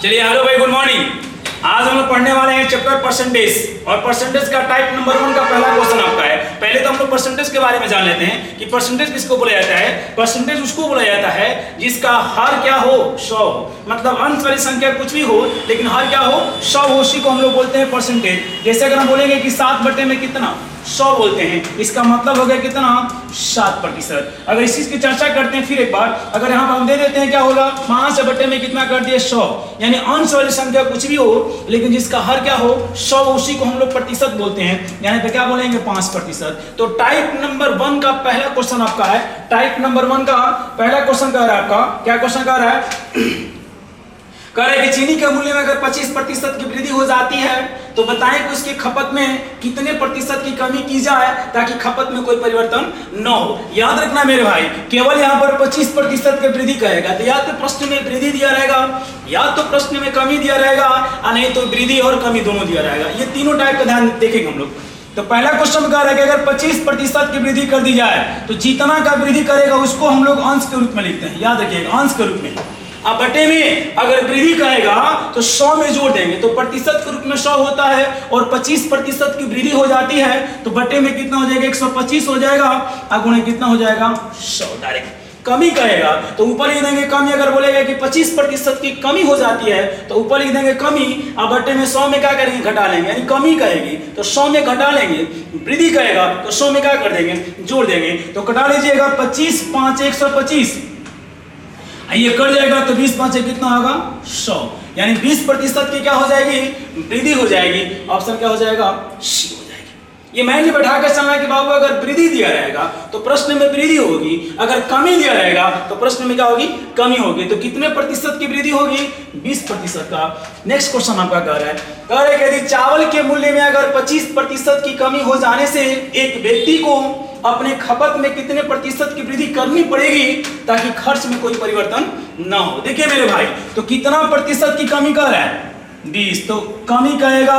चलिए हेलो भाई, good morning. आज हम लोग पढ़ने वाले हैं चैप्टर परसेंटेज, और परसेंटेज का टाइप नंबर 1 का पहला क्वेश्चन आपका है। पहले तो हम लोग परसेंटेज के बारे में जान लेते हैं कि परसेंटेज किसको बोला जाता है। परसेंटेज उसको बोला जाता है जिसका हर क्या हो 100, मतलब अंश वाली संख्या कुछ भी हो लेकिन हर क्या हो 100 हो, उसी को हम लोग बोलते हैं परसेंटेज। जैसे अगर हम बोलेंगे कि 7 बटे में कितना 100 बोलते हैं, इसका मतलब हो गया कितना 7%। अगर इस चीज की चर्चा करते हैं फिर एक बार, अगर यहाँ पर हम दे देते हैं क्या होगा 5 बटे में कितना कर दिए 100, यानी अंश वाली संख्या कुछ भी हो लेकिन जिसका हर क्या हो 100, उसी को हम लोग प्रतिशत बोलते हैं, यानी पे क्या बोलेंगे 5%। तो टाइप नंबर 1 का पहला क्वेश्चन आपका है। टाइप नंबर 1 का पहला क्वेश्चन कह रहा है आपका, क्या क्वेश्चन कह रहा है कह रहे हैं कि चीनी के मूल्य में अगर 25% की वृद्धि हो जाती है तो बताएं कि उसकी खपत में कितने प्रतिशत की कमी की जाए ताकि खपत में कोई परिवर्तन न हो। याद रखना मेरे भाई, केवल यहाँ पर 25% की वृद्धि कहेगा तो या तो प्रश्न में वृद्धि दिया रहेगा या तो प्रश्न में कमी दिया रहेगा, और नहीं तो वृद्धि और कमी दोनों दिया रहेगा। ये तीनों टाइप का ध्यान देखेंगे हम लोग। तो पहला क्वेश्चन कह रहा है कि अगर 25% की वृद्धि कर दी जाए तो जितना का वृद्धि करेगा उसको हम लोग अंश के रूप में लिखते हैं। याद रखिएगा, अंश के रूप में। अब बटे में अगर वृद्धि करेगा तो 100 में जोड़ देंगे तो प्रतिशत के रूप में 100 होता है, और 25% की वृद्धि हो जाती है तो बटे में कितना हो जाएगा 125 हो जाएगा, अगुणे कितना हो जाएगा 100 डायरेक्ट। कमी कहेगा तो ऊपर लिख देंगे कमी। अगर बोलेगा कि 25% की कमी हो जाती है तो ऊपर लिख देंगे कमी, अब बटे में 100 में क्या करेंगे घटा लेंगे, यानी कमी कहेगी तो 100 में घटा लेंगे। वृद्धि कहेगा तो 100 में क्या कर देंगे जोड़ देंगे, तो घटा लीजिएगा 25 5 125, ये कर जाएगा तो 20 5 कितना होगा 100, यानी 20% की क्या हो जाएगी वृद्धि हो जाएगी। ऑप्शन क्या हो जाएगा सी हो जाएगी। ये मैंने बैठा के समय कि बाबू अगर वृद्धि दिया रहेगा तो प्रश्न में वृद्धि होगी, अगर कमी दिया रहेगा तो प्रश्न में क्या होगी कमी होगी। तो कितने प्रतिशत की वृद्धि होगी 20% का। नेक्स्ट क्वेश्चन आपका कह रहा है कि यदि चावल के मूल्य में अगर 25% की कमी हो जाने से एक व्यक्ति को अपने खपत में कितने प्रतिशत की वृद्धि करनी पड़ेगी ताकि खर्च में कोई परिवर्तन ना हो। देखिए मेरे भाई, तो कितना प्रतिशत की कमी कर रहा है 20, तो कमी कहेगा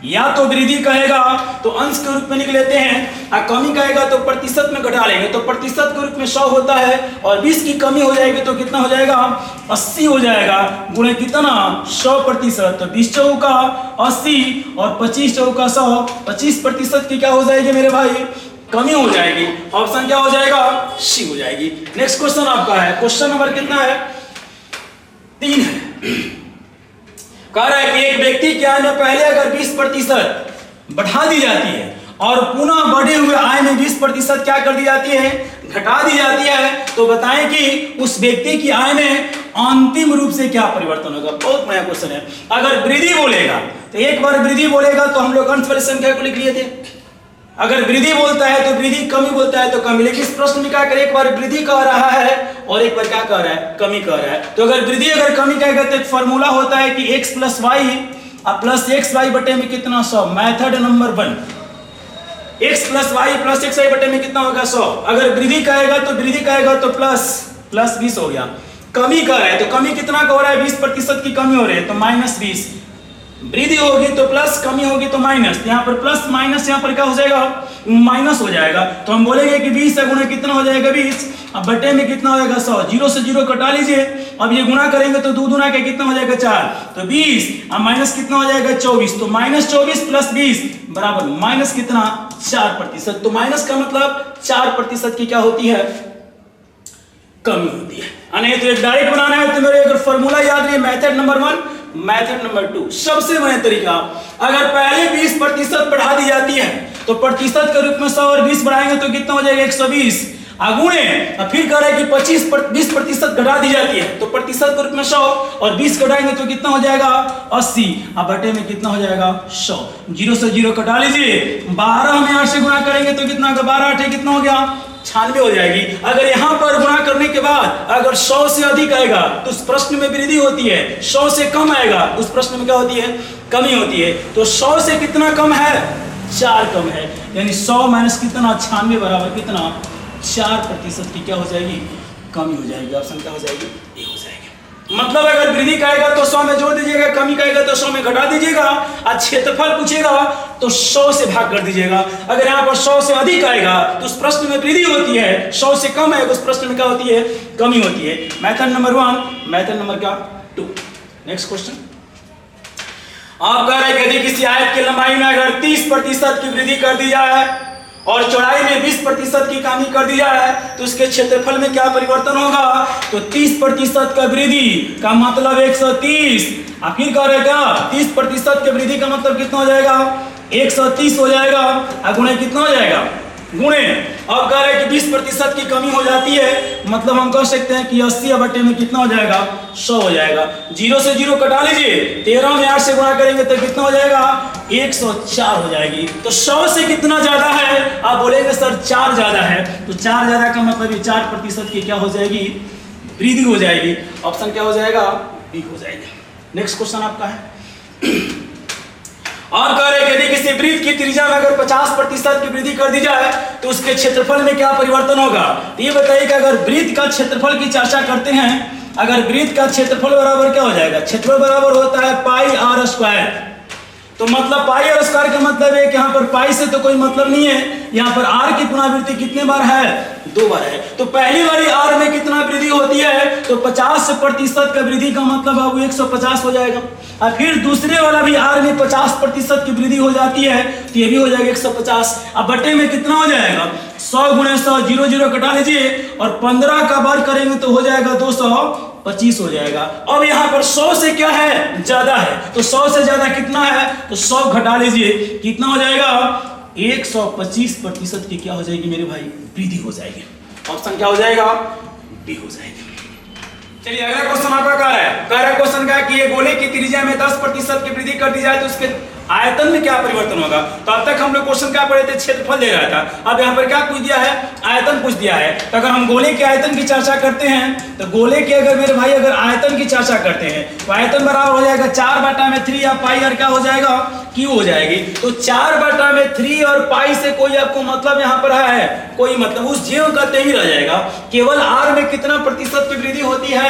या तो वृद्धि कहेगा तो अंश के रूप में लिख लेते हैं, और कमी कहेगा तो प्रतिशत में घटा लेंगे। तो प्रतिशत के रूप में 100 होता है और 20 की कमी हो जाएगी तो कितना हो जाएगा 80 हो जाएगा, गुणे कितना 100%। तो 20 चौका 80 और 25 चौका 100, 25% की क्या हो जाएगी मेरे भाई कमी हो जाएगी। ऑप्शन क्या हो जाएगा सी हो जाएगी। नेक्स्ट क्वेश्चन आपका है, क्वेश्चन नंबर कितना है 3 है। कह रहा है कि एक व्यक्ति की आय में पहले अगर 20% बढ़ा दी जाती है और पुनः बढ़े हुए आय में 20% क्या कर दी जाती है घटा दी जाती है, तो बताएं कि उस व्यक्ति की आय में अंतिम रूप से क्या परिवर्तन होगा। बहुत नया क्वेश्चन है। अगर वृद्धि बोलेगा तो एक बार वृद्धि बोलेगा तो हम लोग अंश वाली संख्या को लिख लिए थे, अगर वृद्धि बोलता है तो वृद्धि, कमी बोलता है तो कमी। लेकिन इस प्रश्न में क्या करे, एक बार वृद्धि कह रहा है और एक बार क्या कह रहा है कमी कह रहा है। तो अगर वृद्धि अगर कमी कहेगा तो एक फॉर्मूला होता है कि x + y प्लस xy बटे में कितना 100। Method number 1, x + y plus xy बटे में कितना होगा 100। अगर वृद्धि कहेगा तो वृद्धि कहेगा तो प्लस 20 हो गया। कमी कह रहा है तो कमी कितना का हो रहा है 20% की कमी हो रही है तो -20। वृद्धि होगी तो प्लस, कमी होगी तो माइनस। यहाँ पर प्लस माइनस यहाँ पर क्या हो जाएगा माइनस हो जाएगा। तो हम बोलेंगे कि 20 से गुणा कितना हो जाएगा 20, अब बटे में कितना हो जाएगा 100। 0 से 0 कटा लीजिए, अब ये गुणा करेंगे तो 2 दूना के कितना हो जाएगा 4, तो 20, अब माइनस कितना हो जाएगा 24। तो -24 + 20 बराबर माइनस कितना 4%। तो माइनस का मतलब 4% की क्या होती है कमी होती है। नहीं तो एक डायरेक्ट बनाना है तो मेरे अगर फॉर्मूला याद रही, मेथड नंबर 1 मेथड नंबर 2 सबसे बढ़िया तरीका। अगर पहले 20% बढ़ा दी जाती है तो प्रतिशत के रूप में 100 और 20 बढ़ाएंगे तो कितना हो जाएगा 120, अगुणे फिर कह रहे हैं कि 20% घटा दी जाती है तो प्रतिशत के रूप में 100 और 20 घटाएंगे तो कितना हो जाएगा 80, अब बटे में कितना हो जाएगा 100। 0 से 0 कटा लीजिए, 12 में 8 से गुणा करेंगे तो कितना होगा 12 8 कितना हो गया 96 हो जाएगी। अगर यहाँ पर गुणा करने के बाद अगर 100 से अधिक आएगा तो उस प्रश्न में वृद्धि होती है, 100 से कम आएगा उस प्रश्न में क्या होती है कमी होती है। तो 100 से कितना कम है 4 कम है, यानी 100 माइनस कितना 96 बराबर कितना 4% की क्या हो जाएगी कमी हो जाएगी। ऑप्शन क्या हो जाएगी ए हो जाएगी। मतलब अगर वृद्धि कहेगा तो 100 में जोड़ दीजिएगा, कमी कहेगा तो 100 में घटा दीजिएगा, और क्षेत्रफल पूछेगा तो 100 से भाग कर दीजिएगा। अगर यहाँ पर 100 से अधिक आएगा तो उस प्रश्न में वृद्धि होती है, 100 से कम आएगा उस प्रश्न में क्या होती है कमी होती है। मेथड नंबर 1, मेथड नंबर क्या 2। नेक्स्ट क्वेश्चन आप कह रहे हैं यदि किसी आयत की लंबाई में अगर 30% की वृद्धि कर दी जाए और चौड़ाई में 20% की कमी कर दी जाए तो उसके क्षेत्रफल में क्या परिवर्तन होगा? तो 30% का वृद्धि का मतलब 130। फिर कह रहे क्या 30% के वृद्धि का मतलब कितना हो जाएगा? 130 हो जाएगा। गुणे कितना हो जाएगा? गुणे अब कह रहे हैं कि 20% की कमी हो जाती है, मतलब हम कह सकते हैं कि 80 में कितना हो जाएगा? 100 हो जाएगा। 0 से 0 कटा लीजिए, 13 में 8 से गुणा करेंगे तो कितना हो जाएगा? 104 हो जाएगी। तो 100 से कितना ज्यादा है? आप बोलेंगे सर 4 ज्यादा है, तो 4 ज्यादा का मतलब ये 4% की क्या हो जाएगी? वृद्धि हो जाएगी। ऑप्शन क्या हो जाएगा? बी हो जाएगा। नेक्स्ट क्वेश्चन आपका है और कह रहे यदि किसी वृत्त की त्रिज्या में अगर 50% की वृद्धि कर दी जाए तो उसके क्षेत्रफल में क्या परिवर्तन होगा? तो ये बताइए कि अगर वृत्त का क्षेत्रफल की चर्चा करते हैं, अगर वृत्त का क्षेत्रफल बराबर क्या हो जाएगा? क्षेत्रफल बराबर होता है पाई आर स्क्वायर। तो मतलब पाई आर स्क्वायर का मतलब है कि यहाँ पर पाई से तो कोई मतलब नहीं है, यहाँ पर आर की पुनरावृत्ति कितने बार है? 2 बार है। तो पहली बारी आर में कितना वृद्धि होती है? तो 50% का वृद्धि का मतलब अब 150 हो जाएगा। और फिर दूसरे वाला भी आर में 50% की वृद्धि हो जाती है तो ये भी हो जाएगा 150। अब बटे में कितना हो जाएगा? 100 गुणे 100, 0 0 कटा लीजिए और 15 का बार करेंगे तो हो जाएगा 225 हो जाएगा। अब यहाँ पर 100 से क्या है? ज्यादा है, तो 100 से ज्यादा कितना है? तो 100 घटा लीजिए, कितना हो जाएगा? 125% की क्या हो जाएगी मेरे भाई? वृद्धि हो जाएगी। ऑप्शन क्या हो जाएगा? बी हो जाएगी। चलिए अगला क्वेश्चन आपका क्या है? अगला क्वेश्चन का कि ये गोले की त्रिज्या में 10% की वृद्धि कर दी जाए तो उसके आयतन में क्या परिवर्तन होगा? तो अब तक हम लोग क्वेश्चन क्या पढ़े थे? क्षेत्रफल दे रहा था। अब यहाँ पर क्या पूछ दिया है? आयतन पूछ दिया है। तो अगर हम गोले के आयतन की चर्चा करते हैं तो गोले के अगर मेरे भाई अगर आयतन की चर्चा करते हैं तो आयतन बराबर हो जाएगा 4/3 या पाई और क्या हो जाएगा? क्यू हो जाएगी। तो 4/3 और पाई से कोई आपको मतलब यहाँ पर है? कोई मतलब उस जीव का ही रह जाएगा। केवल आर में कितना प्रतिशत की वृद्धि होती है?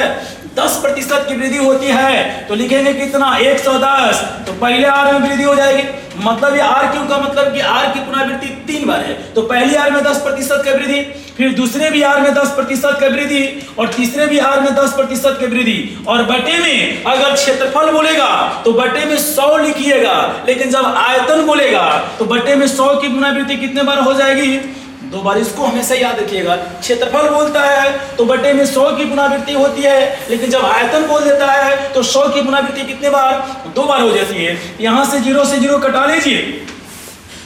10% की वृद्धि होती है। तो लिखेंगे कितना? 110। तो पहले आर में वृद्धि हो जाएगी, मतलब ये आर क्यू का मतलब कि आर की पुनरावृत्ति 3 बार है। तो पहली आर में 10% की वृद्धि, फिर दूसरे भी आर में 10% की वृद्धि और तीसरे भी आर में 10% की वृद्धि। और बटे में अगर क्षेत्रफल बोलेगा तो बटे में 100 लिखिएगा, लेकिन जब आयतन बोलेगा तो बटे में 100 की पुनरावृत्ति कितने बार हो जाएगी? 2 बार। इसको हमेशा याद रखिएगा। क्षेत्रफल बोलता है तो बटे में 100 की पुनरावृत्ति होती है, लेकिन जब आयतन बोल देता है तो 100 की पुनरावृत्ति कितने बार? 2 बार हो जाती है। यहाँ से 0 से 0 कटा लीजिए,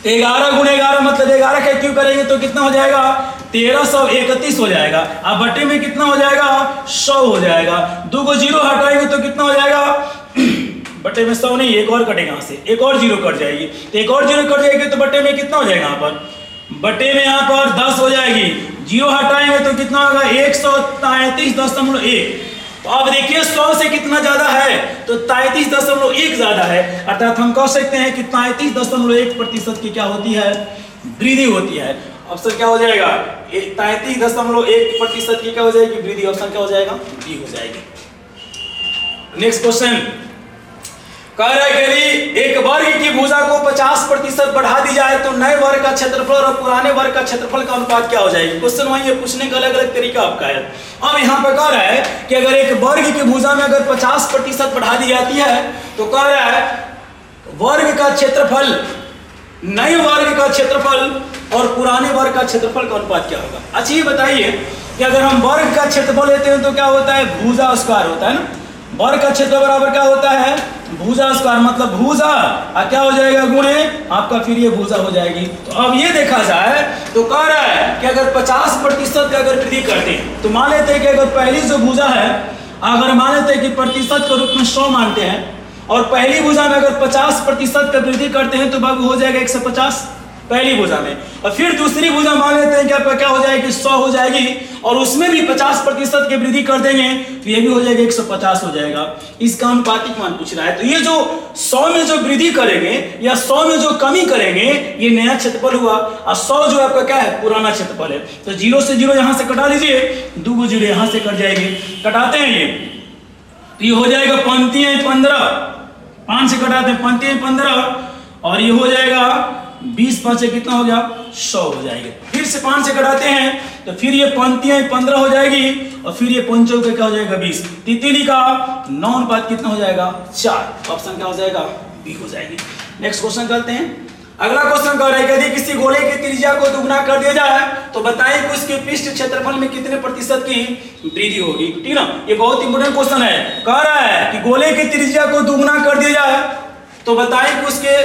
11 गुणे 11 मतलब 11 का क्यों करेंगे तो कितना हो जाएगा? 1331 हो जाएगा। अब बटे में कितना हो जाएगा? 100 हो जाएगा। 2 को 0 हटाएंगे तो कितना हो जाएगा? बटे में 100 नहीं, एक और कटेगा, यहाँ से एक और 0 कट जाएगी। तो एक और 0 कट जाएगी तो बटे में कितना हो जाएगा? यहाँ पर बटे में यहाँ पर 10 हो जाएगी। 0 हटाएंगे तो कितना होगा? 133.1। तो अब देखिए 100 से कितना ज्यादा है? तो 33.1 ज्यादा है। अर्थात हम कह सकते हैं कि 33.1% की क्या होती है? वृद्धि होती है। ऑप्शन क्या हो जाएगा? 33.1% की क्या हो जाएगी? वृद्धि। ऑप्शन क्या हो जाएगा? बी हो जाएगी। नेक्स्ट क्वेश्चन कह रहा है कि एक वर्ग की भुजा को 50% बढ़ा दी जाए तो नए वर्ग का क्षेत्रफल और पुराने वर्ग का क्षेत्रफल का अनुपात क्या हो जाएगी? क्वेश्चन वही है, पूछने का अलग अलग तरीका आपका है। अब यहाँ पे कह रहा है कि अगर एक वर्ग की भुजा में अगर 50% बढ़ा दी जाती है तो कह रहा है वर्ग का क्षेत्रफल, नए वर्ग का क्षेत्रफल और पुराने वर्ग का क्षेत्रफल का अनुपात क्या होगा? अच्छा ये बताइए कि अगर हम वर्ग का क्षेत्रफल लेते हैं तो क्या होता है? भुजा स्क्वायर होता है ना। वर्ग का क्षेत्र बराबर क्या होता है? भुजा स्क्वायर, मतलब भुजा और क्या हो जाएगा? गुणे आपका, फिर ये भुजा हो जाएगी। तो अब ये देखा जाए तो कह रहा है कि अगर 50% की अगर वृद्धि करते हैं तो मान लेते हैं कि अगर पहली जो भुजा है, अगर मान लेते हैं कि प्रतिशत के रूप में 100 मानते हैं और पहली भुजा में अगर 50% का वृद्धि करते हैं तो बाबू हो जाएगा 150 पहली भुजा में। और फिर दूसरी भुजा मान लेते हैं कि आपका क्या हो जाएगी? 100 हो जाएगी और उसमें भी 50% की वृद्धि कर देंगे तो ये भी हो जाएगा 150 हो जाएगा। इसका अनुपातिक मान पूछ रहा है। तो ये जो 100 में जो वृद्धि करेंगे या 100 में जो कमी करेंगे ये नया क्षेत्रफल हुआ और 100 जो आपका क्या है? पुराना क्षेत्रफल है। तो 0 से 0 यहाँ से कटा लीजिए, 2 को 0 यहाँ से कट जाएंगे। कटाते हैं ये तो ये हो जाएगा 15, 5 से कटाते हैं 15 और ये हो जाएगा 20 5 से कितना हो गया? 100 हो जाएगा। फिर से 5 से कटाते हैं तो फिर ये पंक्तियां 15 हो जाएगी और फिर ये पंचों का क्या हो जाएगा 20। तितली का 9 अनुपात कितना हो जाएगा 4। ऑप्शन क्या हो जाएगा बी हो जाएगी। नेक्स्ट क्वेश्चन करते हैं। अगला क्वेश्चन कह रहा है यदि किसी गोले की त्रिज्या को दुगना कर दिया जाए तो बताइए कि उसके पृष्ठ क्षेत्रफल में कितने प्रतिशत की वृद्धि होगी। ठीक ना, ये बहुत इंपोर्टेंट क्वेश्चन है। कह रहा है कि गोले की त्रिज्या को दुगना कर दिया जाए तो बताइए कि उसके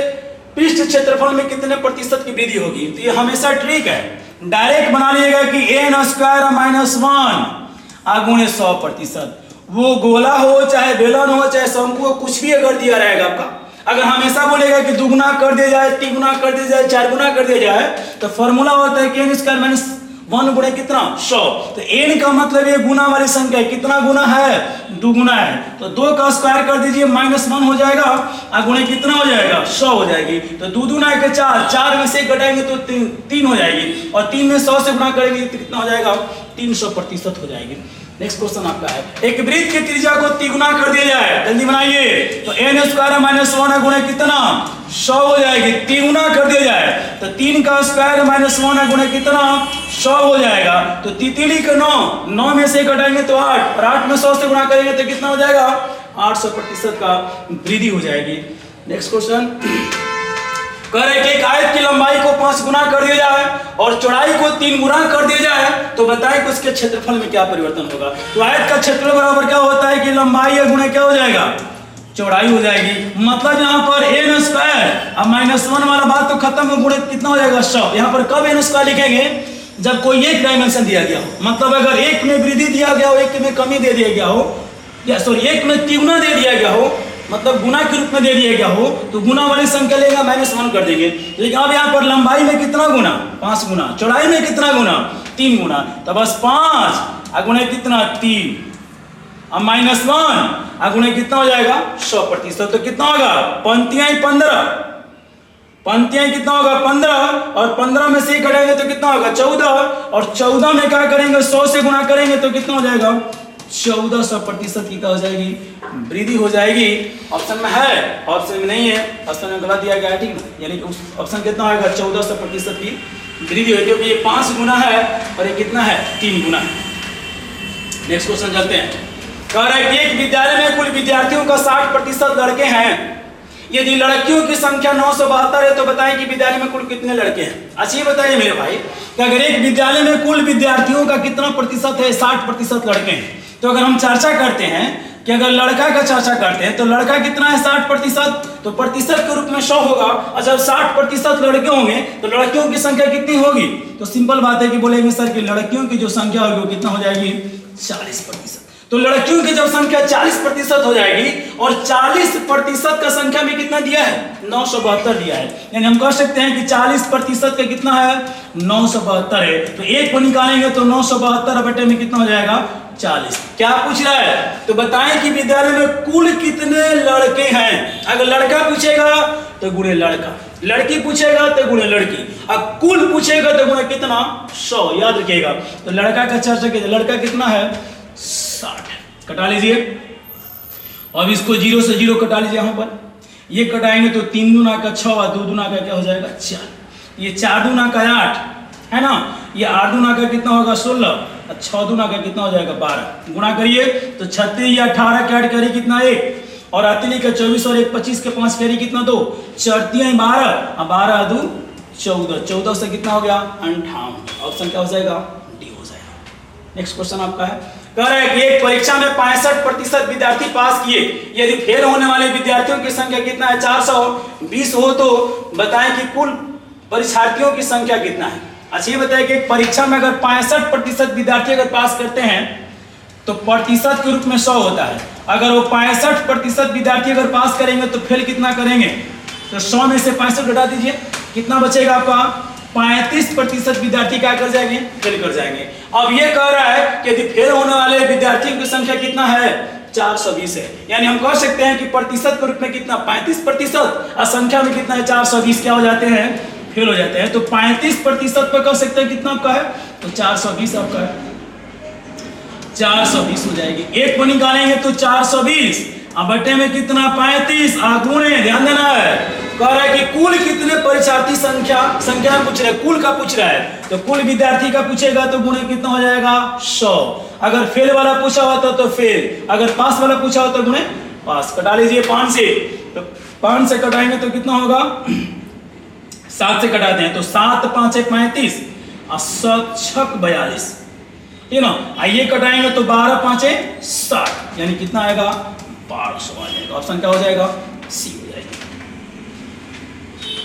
पृष्ठ क्षेत्रफल में कितने प्रतिशत की वृद्धि होगी। तो ये हमेशा ट्रिक है, डायरेक्ट बना लिएगा कि n स्क्वायर माइनस 1 गुणे 100%। वो गोला हो चाहे बेलन हो चाहे शंकु हो, कुछ भी अगर दिया रहेगा आपका, अगर हमेशा बोलेगा कि दुगुना कर दिया जाए, तिगुना कर दिया जाए, 4 गुना कर दिया जाए तो फॉर्मूला होता है कि n स्क्वायर माइनस 1 गुणे कितना 100। तो n का मतलब ये गुना वाली संख्या है, कितना गुना है दुगुना है। तो 2 का स्क्वायर कर दीजिए -1 हो जाएगा और गुणे कितना हो जाएगा 100 हो जाएगी। तो 2 दूना के 4, 4 में से घटाएंगे तो 3 हो जाएगी और 3 में 100 से गुणा करेंगे तो कितना हो जाएगा 300% हो जाएगी। नेक्स्ट क्वेश्चन आपका है एक वृत्त की त्रिज्या को तिगुना कर दिया जाए, जल्दी बनाइए। तो n स्क्वायर माइनस 1 गुणे कितना 100 हो जाएगी। तिगुना कर दिया जाए तो 3 का स्क्वायर माइनस 1 गुणे कितना 100 हो जाएगा। तो तितली का 9 में से घटाएंगे तो 8 और 8 में 100 से गुणा करेंगे तो कितना हो जाएगा 800% का वृद्धि हो जाएगी। नेक्स्ट क्वेश्चन कह रहे कि एक आयत की लंबाई को 5 गुना कर दिया जाए और चौड़ाई को 3 गुना कर दिया जाए तो बताएं कि उसके क्षेत्रफल में क्या परिवर्तन होगा। तो आयत का क्षेत्रफल बराबर क्या होता है कि लंबाई गुणे क्या हो जाएगा चौड़ाई हो जाएगी। मतलब यहाँ पर n स्क्वायर अब -1 वाला बात तो खत्म हो, गुणे कितना हो जाएगा 100। यहाँ पर कब n स्क्वायर लिखेंगे जब कोई एक डायमेंशन दिया गया हो, मतलब अगर एक में वृद्धि दिया गया हो, एक में कमी दे दिया गया हो, या सॉरी एक में तिगुना दे दिया गया हो, मतलब गुना के रूप में दे दिया गया हो तो गुना वाली संख्या लेगा -1 कर देंगे। लेकिन अब यहाँ पर लंबाई में कितना गुना 5 गुना, चौड़ाई में कितना गुना 3 गुना, तो बस 5 गुणे कितना 3 अब -1 गुणे कितना हो जाएगा 100%। तो कितना होगा पंक्तियां 15, पंक्तियां कितना होगा 15 और 15 में से करेंगे तो कितना होगा 14 और 14 में क्या करेंगे 100 से गुणा करेंगे तो कितना हो जाएगा 1400% की क्या हो जाएगी वृद्धि हो जाएगी। ऑप्शन में है, ऑप्शन में नहीं है, ऑप्शन में गलत दिया गया है। ठीक ना, यानी कि उस ऑप्शन कितना होगा 1400% की वृद्धि होगी क्योंकि ये 5 गुना है और ये कितना है 3 गुना है। नेक्स्ट क्वेश्चन चलते हैं। कह रहा है कि एक विद्यालय में कुल विद्यार्थियों का 60% लड़के हैं, यदि लड़कियों की संख्या 972 है तो बताएं कि विद्यालय में कुल कितने लड़के हैं। अच्छा ये बताइए मेरे भाई कि अगर एक विद्यालय में कुल विद्यार्थियों का कितना प्रतिशत है 60% लड़के हैं, तो अगर हम चर्चा करते हैं कि अगर लड़का का चर्चा करते हैं तो लड़का कितना है 60%, तो प्रतिशत के रूप में 100 होगा और जब 60% लड़के होंगे तो लड़कियों की संख्या कितनी होगी। तो सिंपल बात है कि बोलेंगे सर कि लड़कियों की जो संख्या होगी वो कितना हो जाएगी 40%। तो लड़कियों की जब संख्या 40% हो जाएगी और 40% का संख्या में कितना दिया है 972 दिया है, यानी हम कह सकते हैं कि 40% का कितना है 972 है। तो एक को निकालेंगे तो 972 बटे में कितना हो जाएगा 40। क्या पूछ रहा है तो बताएं कि विद्यालय में कुल कितने लड़के हैं। अगर लड़का पूछेगा तो गुणे लड़का, लड़की पूछेगा तो गुणे लड़की, अब कुल पूछेगा तो गुणे कितना 100, याद रखिएगा। तो लड़का का चर्चा कीजिए, लड़का कितना है 60, कटा लीजिए। अब इसको 0 से 0 कटा लीजिए, यहाँ पर ये कटाएंगे तो 3 दूना का 6 और 2 दूना का क्या हो जाएगा 4, ये 4 दूना का 8 है ना, ये 8 दूना का कितना होगा 16 और 6 दूना का कितना हो जाएगा 12। गुणा करिए तो 36 या 18 का 8 करिए कितना 1 और अतिली का 24 और 1 25 के 5 करिए कितना 2, 4 3 12 और 12 2 14, 14 से कितना हो गया 58। ऑप्शन क्या हो जाएगा डी हो जाएगा। नेक्स्ट क्वेश्चन आपका है, कह रहा है कि एक परीक्षा में 65% विद्यार्थी पास किए, यदि फेल होने वाले विद्यार्थियों की संख्या कितना है 420 हो तो बताएं कि कुल परीक्षार्थियों की संख्या कितना है। अच्छा ये बताइए कि परीक्षा में अगर 65% विद्यार्थी अगर पास करते हैं तो प्रतिशत के रूप में 100 होता है। अगर वो 65% विद्यार्थी अगर पास करेंगे तो फेल कितना करेंगे, तो 100 में से 65 घटा दीजिए, कितना बचेगा आपका 35% विद्यार्थी क्या कर जाएंगे फेल कर जाएंगे। अब ये कह रहा है कि यदि फेल होने वाले विद्यार्थियों की संख्या कितना है 420 है, यानी हम कह सकते हैं कि प्रतिशत के रूप में कितना 35% और संख्या में कितना है 420 क्या हो जाते हैं फेल हो जाते हैं। तो 35% पे कह सकते हैं कितना आपका है तो 420 आपका है 420 हो जाएगी। एक को निकालेंगे तो 420 अब बटे में कितना 35 गुणे ध्यान देना है कह रहा है कि कुल कितने परीक्षार्थी संख्या पूछ रहा है, कुल का पूछ रहा है, तो कुल विद्यार्थी का पूछेगा तो गुणे कितना हो जाएगा 100। अगर फेल वाला पूछा होता तो फेल, अगर पास वाला पूछा होता तो गुणे पास। कटा लीजिए 5 से, तो 5 से कटाएंगे तो कितना होगा 7 से कटाते हैं तो 7 5 35 और 7 6 42, ठीक ना। आइए कटाएंगे तो 12 5 60, यानी कितना आएगा 1200 आ जाएगा। ऑप्शन क्या हो जाएगा सी हो जाएगा।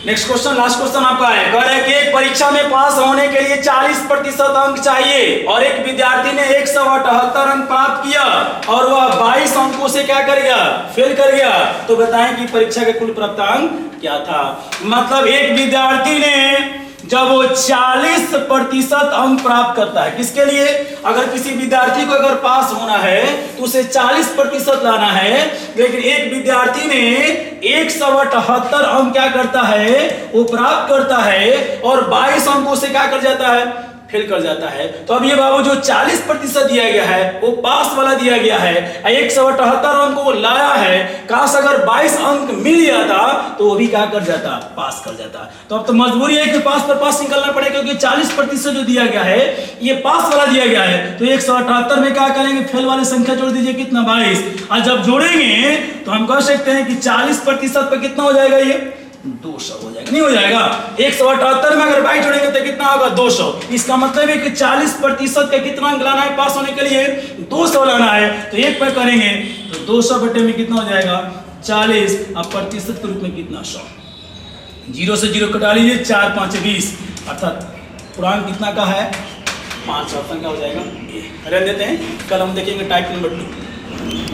नेक्स्ट क्वेश्चन, लास्ट क्वेश्चन आपका है, कह रहे हैं कि एक परीक्षा में पास होने के लिए 40% अंक चाहिए और एक विद्यार्थी ने 178 अंक प्राप्त किया और वह 22 अंकों से क्या कर गया, फेल कर गया, तो बताएं कि परीक्षा के कुल प्राप्त अंक क्या था। मतलब एक विद्यार्थी ने जब वो 40% अंक प्राप्त करता है, किसके लिए, अगर किसी विद्यार्थी को अगर पास होना है तो उसे 40% लाना है, लेकिन एक विद्यार्थी ने 178 अंक क्या करता है, वो प्राप्त करता है और 22 अंकों से क्या कर जाता है, फेल कर जाता है। तो अब ये बाबू जो 40% दिया गया है वो पास वाला दिया गया है, 178 अंक वो लाया है, काश अगर 22 अंक मिल जाता तो वो भी क्या कर जाता, पास कर जाता। तो अब तो मजबूरी है कि पास पर पास निकलना पड़ेगा, क्योंकि 40% जो दिया गया है ये पास वाला दिया गया है, तो 178 में क्या करेंगे, फेल वाली संख्या जोड़ दीजिए, कितना 22, और जब जोड़ेंगे तो हम कह सकते हैं कि 40% पे कितना हो जाएगा, ये 200 हो जाएगा, नहीं हो जाएगा। 178 में अगर 22 जोड़ेंगे तो कितना होगा 200। इसका मतलब है कि 40% का कितना अंक लाना है पास होने के लिए, 200 लाना है। तो एक पे करेंगे तो 200 बटे में कितना हो जाएगा 40, अब प्रतिशत के रूप में कितना 100, 0 से 0 कटा लीजिए, 4 5 20, अर्थात पूर्णांक कितना का है 5। ऑप्शन क्या हो जाएगा, रहने देते हैं, कल हम देखेंगे टाइप नंबर 2।